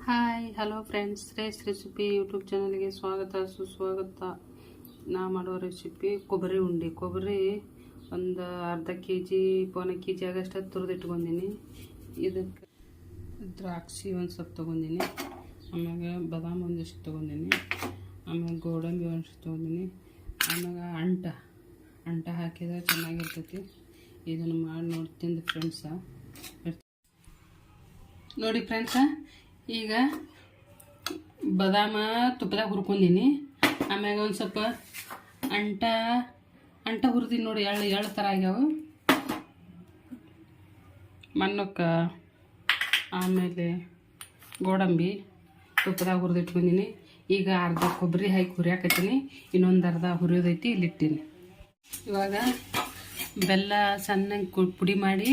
Hi hello friends, race recipe YouTube ಚಾನಲ್ಗೆ ಸ್ವಾಗತ ಸುಸ್ವಾಗತ. ನಾ ಮಾಡೋ ರೆಸಿಪಿ ಕೊಬ್ಬರಿ ಉಂಡೆ. ಕೊಬ್ಬರಿ ಒಂದು ಅರ್ಧ ಕೆ ಜಿ ಪೌನ ಕೆ ಜಿ ಆಗಷ್ಟು ತುರಿದಿಟ್ಕೊಂಡಿನಿ. ಇದಕ್ಕೆ ದ್ರಾಕ್ಷಿ ಒಂದು ಸ್ವಲ್ಪ ತೊಗೊಂಡಿನಿ, ಆಮ್ಯಾಗ ಬಾದಾಮ್ ಒಂದಿಷ್ಟು ತೊಗೊಂಡಿನಿ, ಆಮ್ಯಾಗ ಗೋಡಂಬಿ ಒಂದಿಷ್ಟು ತೊಗೊಂಡಿನಿ, ಆಮ್ಯಾಗ ಅಂಟ ಹಾಕಿದ್ರೆ ಚೆನ್ನಾಗಿರ್ತೈತಿ. ಇದನ್ನು ಮಾಡಿ ನೋಡ್ತೀನಿ ಫ್ರೆಂಡ್ಸ. ನೋಡಿ ಫ್ರೆಂಡ್ಸ, ಈಗ ಬಾದಾಮ ತುಪ್ಪದಾಗ ಹುರ್ಕೊಂಡಿನಿ, ಆಮ್ಯಾಗ ಒಂದು ಸ್ವಲ್ಪ ಅಂಟ ಹುರಿದೀನಿ. ನೋಡಿ ಎಳ್ಳು ಥರ ಆಗ್ಯಾವ ಮಣ್ಣಕ್ಕೆ. ಆಮೇಲೆ ಗೋಡಂಬಿ ತುಪ್ಪದಾಗ ಹುರಿದಿಟ್ಕೊಂಡಿನಿ. ಈಗ ಅರ್ಧ ಕೊಬ್ಬರಿ ಹಾಕಿ ಹುರಿಯಾಕತ್ತೀನಿ, ಇನ್ನೊಂದು ಅರ್ಧ ಹುರಿಯೋದೈತಿ ಇಲ್ಲಿಟ್ಟಿನಿ. ಇವಾಗ ಬೆಲ್ಲ ಸಣ್ಣಗೆ ಪುಡಿ ಮಾಡಿ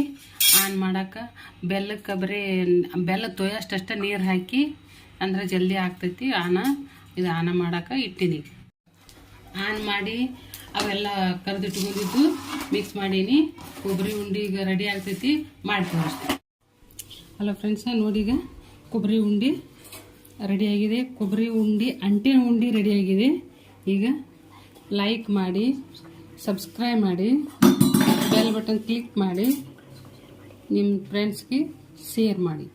ಆನ್ ಮಾಡೋಕೆ, ಬೆಲ್ಲಕ್ಕೆ ಬರೀ ಬೆಲ್ಲ ತೊಯ್ಯಷ್ಟೇ ನೀರು ಹಾಕಿ ಅಂದ್ರೆ ಜಲ್ದಿ ಆಗ್ತೈತಿ. ಇದು ಆನ ಮಾಡೋಕೆ ಇಟ್ಟಿನಿ. ಆನ್ ಮಾಡಿ ಅವೆಲ್ಲ ಕರೆದಿಟ್ಕೊಂಡಿದ್ದು ಮಿಕ್ಸ್ ಮಾಡೀನಿ. ಕೊಬ್ಬರಿ ಉಂಡೆ ಈಗ ರೆಡಿ ಆಗ್ತೈತಿ, ಮಾಡಿ ತೋರಿಸ್ತೀನಿ. ಹಲೋ ಫ್ರೆಂಡ್ಸ, ನೋಡಿ ಈಗ ಕೊಬ್ಬರಿ ಉಂಡೆ ರೆಡಿಯಾಗಿದೆ. ಕೊಬ್ಬರಿ ಉಂಡೆ ಅಂಟಿನ ಉಂಡೆ ರೆಡಿಯಾಗಿದೆ. ಈಗ ಲೈಕ್ ಮಾಡಿ, ಸಬ್ಸ್ಕ್ರೈಬ್ ಮಾಡಿ, ಬೆಲ್ ಬಟನ್ ಕ್ಲಿಕ್ ಮಾಡಿ, ನಿಮ್ಮ ಫ್ರೆಂಡ್ಸ್ಗೆ ಶೇರ್ ಮಾಡಿ.